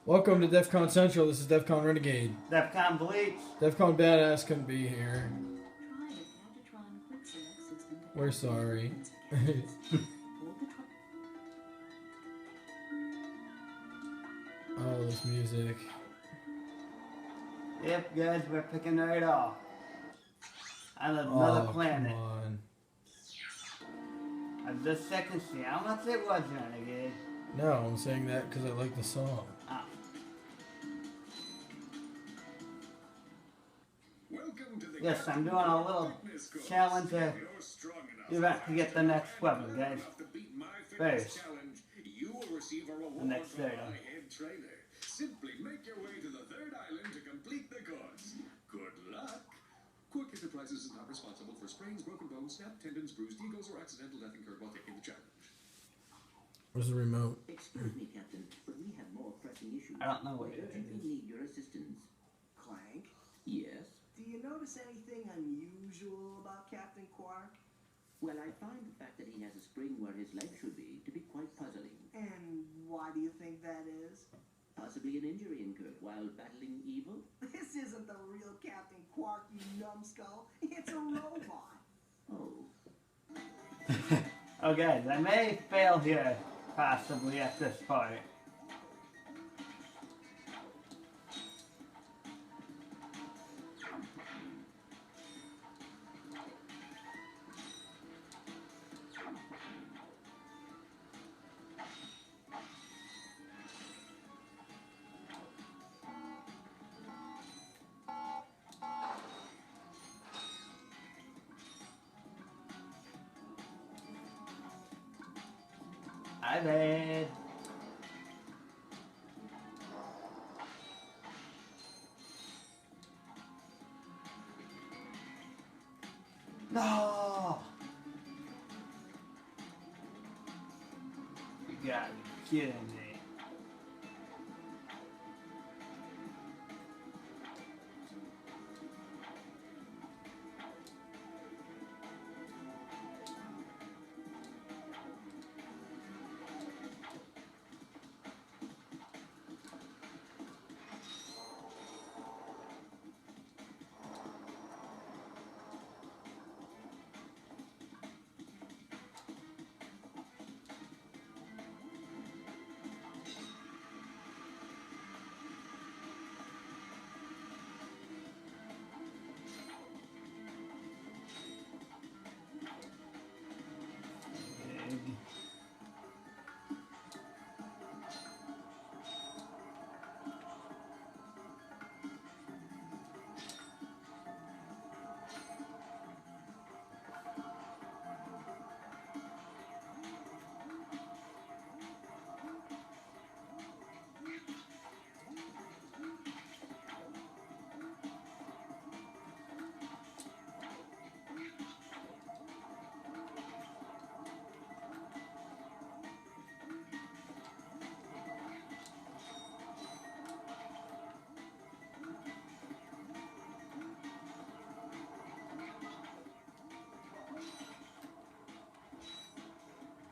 Welcome to DefCon Central. This is DefCon Renegade. DefCon Bleach. DefCon Badass couldn't be here. We're sorry. Oh, this music. Yep, guys, we're picking right off. On another planet. Come on. Of the second scene. How much it was, Renegade? No, I'm saying that because I like the song. Oh. Yes, I'm doing a little challenge event to get the next weapon, guys. First, the next item. Simply make your way to the third island to complete the course. Good luck. Quick Enterprises is not responsible for sprains, broken bones, snapped tendons, bruised egos, or accidental death incurred while taking the challenge. Where's the remote? Excuse me, Captain, but we have more pressing issues. I don't know what it urgently is. need your assistance. Clank, Yes? do you notice anything unusual about Captain Quark? Well, I find the fact that he has a spring where his leg should be to be quite puzzling. And why do you think that is? Possibly an injury incurred while battling evil? This isn't the real Captain Quark, you numbskull. It's a robot. Oh. Oh, guys, I may fail here, possibly, at this part. I did. No! You gotta be kidding me.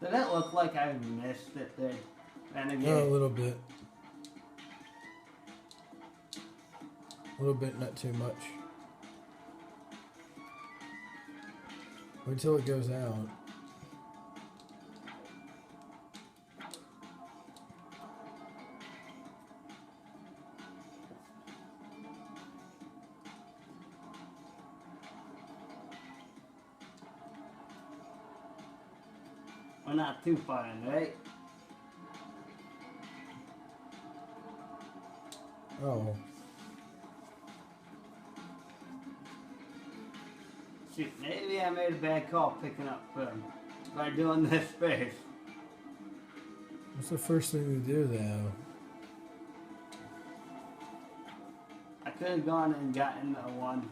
Did it look like I missed it there? Renegade? Yeah, a little bit. A little bit, not too much. Wait till it goes out. We're not too far in, right? Oh. Shoot, maybe I made a bad call picking up by doing this first. What's the first thing to do, though? I could have gone and gotten a one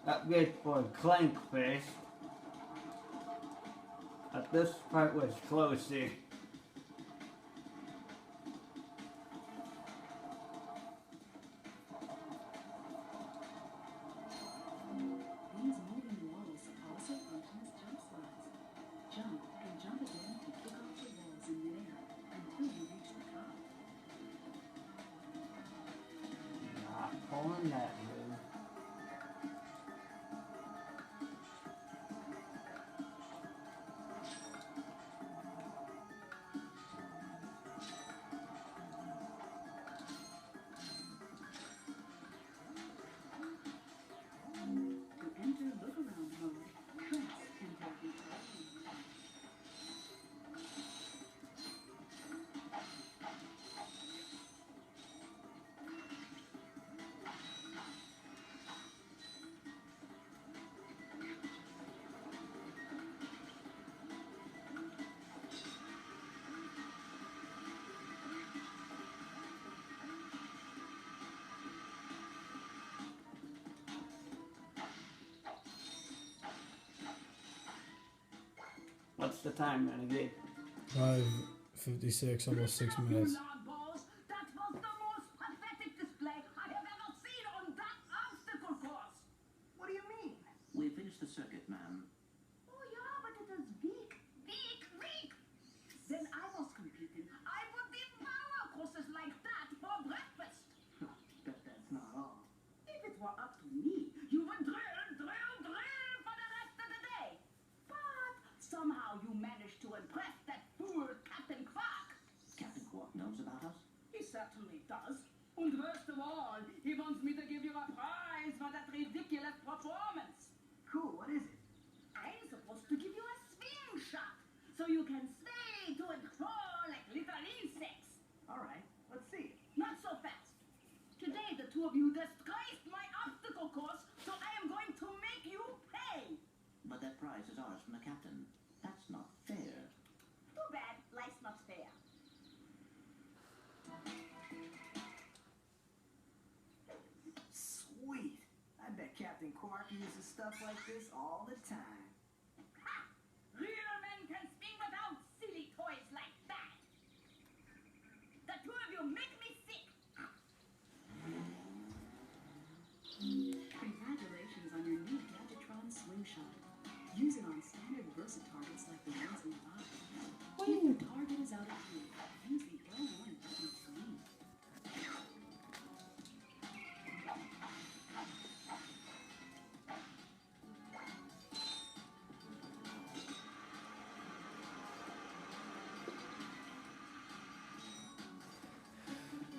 upgrade for Clank first. But this part was closer. all in that mood. To enter look-around mode, press enter the What's the time, Renegade? 5:56, almost 6 minutes. That was the most pathetic display I have ever seen on that obstacle course. What do you mean? We finished the circuit, ma'am. Oh yeah, but it was weak. Then I was competing. I would devour courses like that for breakfast. But that's not all. If it were up to me, you would drill for the rest of the day. But somehow you managed to impress that fool Captain Quark. Captain Quark knows about us? He certainly does. And worst of all, he wants me to give you a prize for that ridiculous performance. Cool, what is it? I'm supposed to give you a swing shot, so you can sway to and fro like little insects. Alright, let's see it. Not so fast. Today the two of you disgraced my obstacle course, so I am going to make you pay. But that prize is ours from the captain. That's not fair. Too bad life's not fair. Sweet. I bet Captain Quark uses stuff like this all the time. Ha! Real men can swing without silly toys like that. The two of you make me sick. Congratulations on your new Gadgetron slingshot. Use it on standard Versa targets like the ones in the box. If the target is out of view, use the L1 button to aim.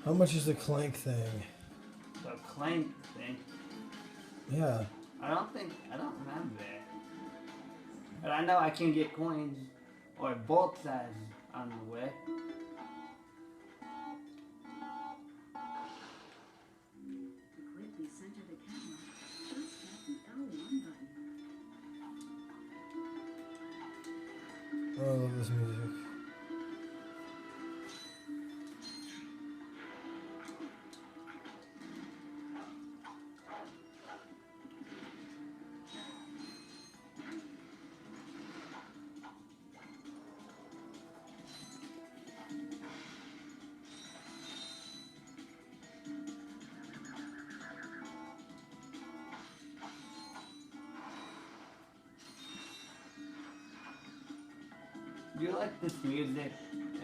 How much is the Clank thing? The Clank thing. Yeah. I don't remember it. But I know I can get coins or bolt sizes on the way. To quickly center the camera, just tap the L1 button. Oh, I love this music. Do you like this music,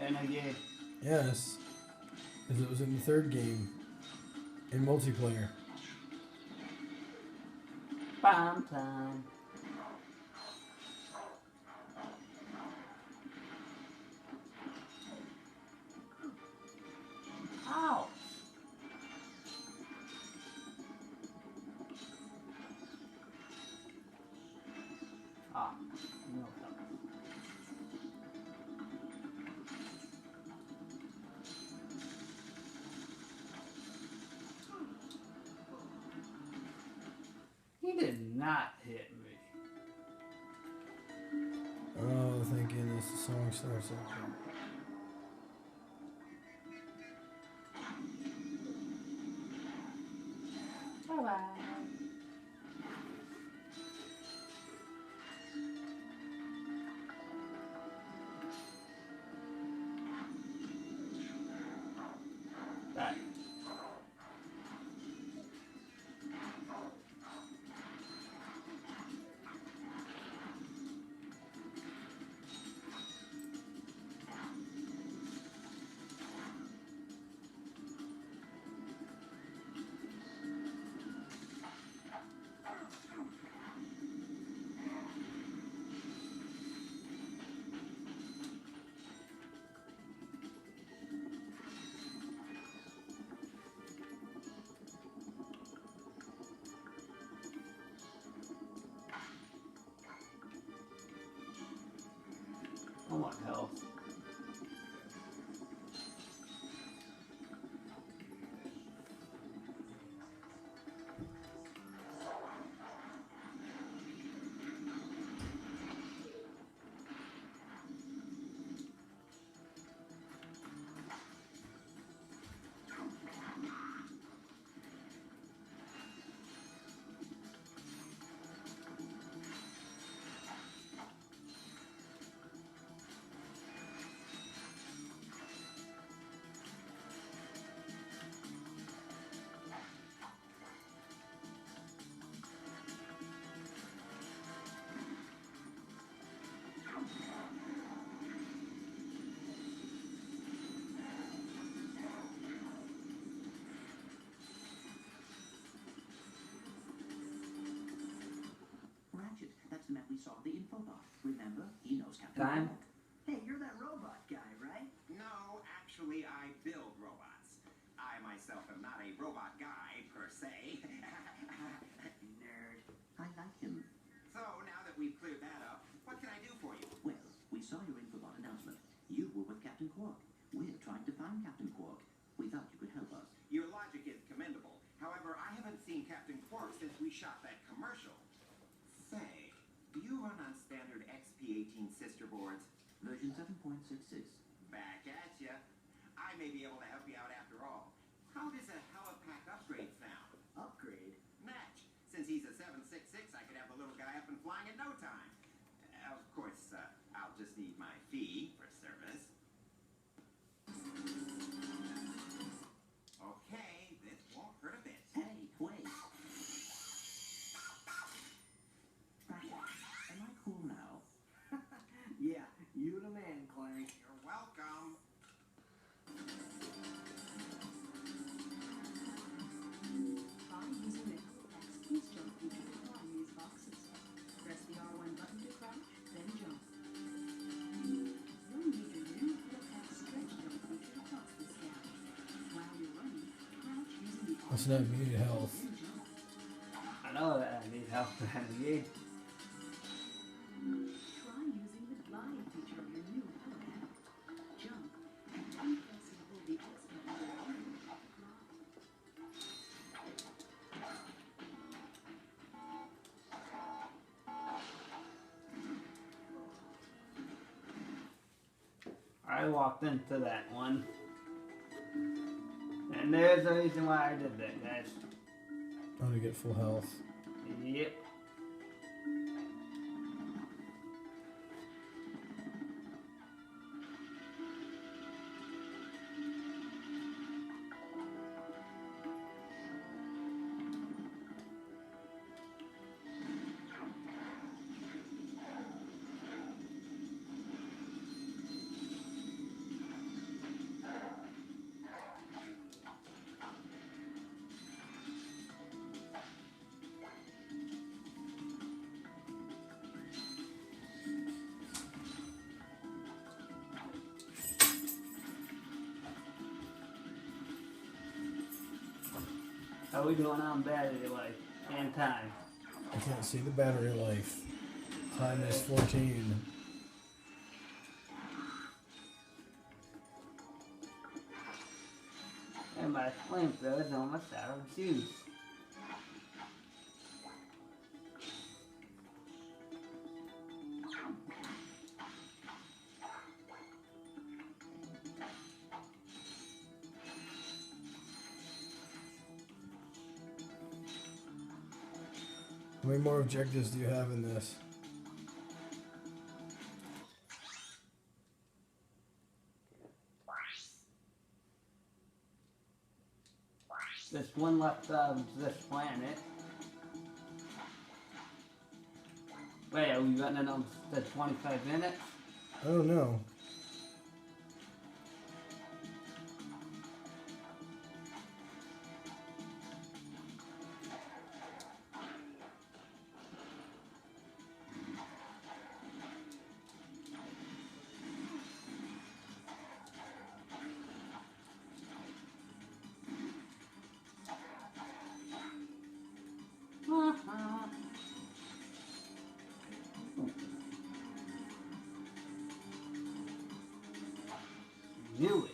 Renegade? Yes. Because it was in the third game. In multiplayer. Bomb time. Ow! Ah, no. He did not hit me. Oh, thank goodness the song starts up. That. time. Hey, you're that robot guy, right? No, actually, I build robots. I myself am not a robot guy, per se. Nerd. I like him. So, now that we've cleared that up, what can I do for you? Well, we saw your Infobot announcement. You were with Captain Quark. We're trying to find Captain Quark. We thought you could help us. Your logic is commendable. However, I haven't seen Captain Quark since we shot that commercial. Say, do you run on standard XP18 sister boards? Version 7.66. Back at ya. I may be able to help you out after all. How does a helipack upgrade sound? Upgrade? Match. Since he's a 766, I could have the little guy up and flying in no time. Of course, I'll just need my fee for service. Okay, this won't hurt a bit. Hey, wait. Ratchet, am I cool now? Yeah, you the man, Clank. You're welcome. Try using the Halifax Please Jump feature to climb these boxes. Press the R1 button to crouch, then jump. You'll need your new Halifax Stretch Jump feature to cross this gap. While you're running, crouch using the That's R1 not muted health. then jump. I know that I need help to navigate. Try using the glide feature of your new Halipack. Jump, and then press and hold the X button to glide. I walked into that one. And there's the reason why I did that, guys. Oh, to get full health. Yep. How we doing on battery life and time? I can't see the battery life. Time is 14. And my flamethrower is almost out of juice. How many more objectives do you have in this? There's one left of this planet. Wait, are we running on the 25 minutes? I don't know. Knew it.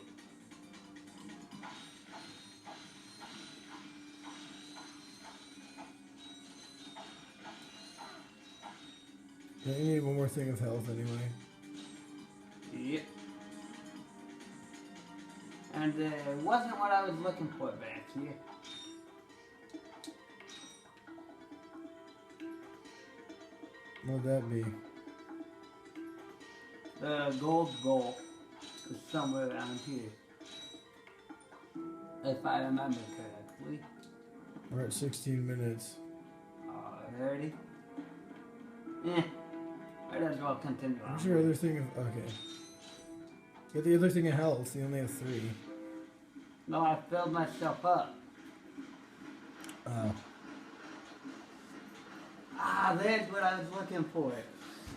Yeah, you need one more thing of health anyway. Yep. And it wasn't what I was looking for back here. What'd that be? The gold goal is somewhere around here. If I remember correctly. We're at 16 minutes. Alrighty. Might as well continue on. What's your other thing of... Okay. Get the other thing of health. You only have 3. No, I filled myself up. Oh. Ah, there's what I was looking for.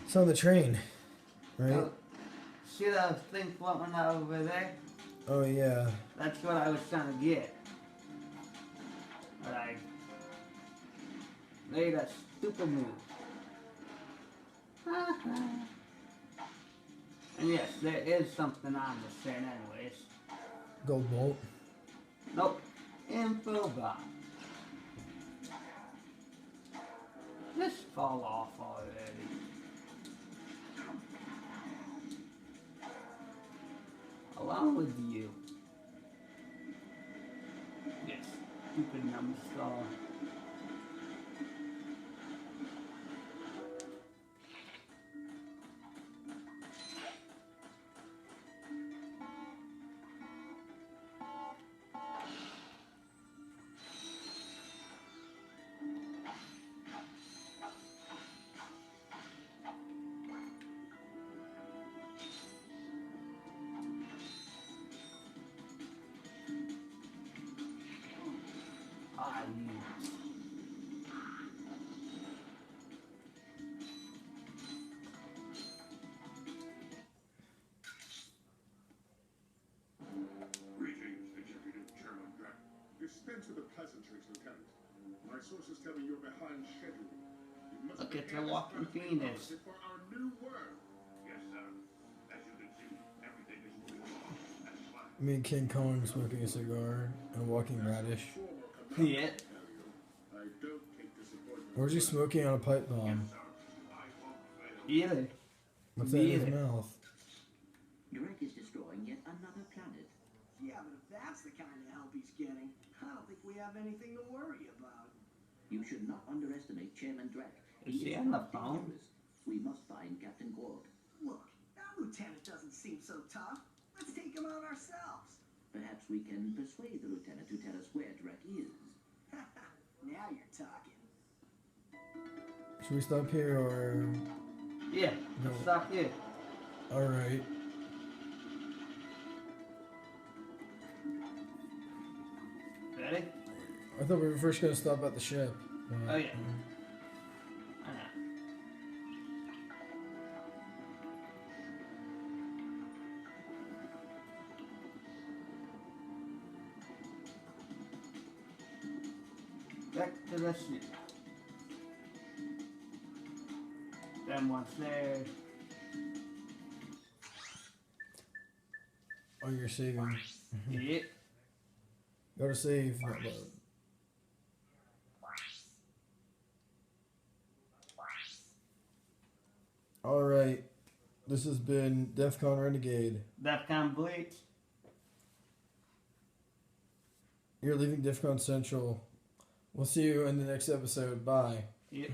It's on the train. Right? Oh, see those things floating over there? Oh yeah. That's what I was trying to get. But I made a stupid move. And yes, there is something on this thing anyways. Gold bolt. Nope. Info box. Just fall off already. Along with you. Yes, stupid numbskull. Greetings, Executive Chairman Grant. Dispense with the pleasantries, Lieutenant. My sources tell me you're behind schedule. You must Look at prepare the this walking plasma penis. policy for our new world. Yes, sir. As you can see, everything is moving along. That's fine. Me and King Kong smoking a cigar and a walking radish. Yeah. I don't take disappointment. Or is he smoking on a pipe bomb? Either. What's that in his Either. mouth? Drek is destroying yet another planet. Yeah, but if that's the kind of help he's getting, I don't think we have anything to worry about. You should not underestimate Chairman Drek. Is he is on the not phone? dangerous. We must find Captain Quark. Look, that lieutenant doesn't seem so tough. Let's take him on ourselves. Perhaps we can persuade the lieutenant to tell us where Drek is. Now you're talking. Should we stop here or? Yeah, No. stop here. All right. Ready? I thought we were first gonna stop at the ship. Oh, yeah. Back to the ship. Then once there. Oh, you're saving. Yeah. Go to save. Not load. All right. This has been DefCon Renegade. DefCon Bleach. You're leaving DefCon Central. We'll see you in the next episode. Bye. Yep.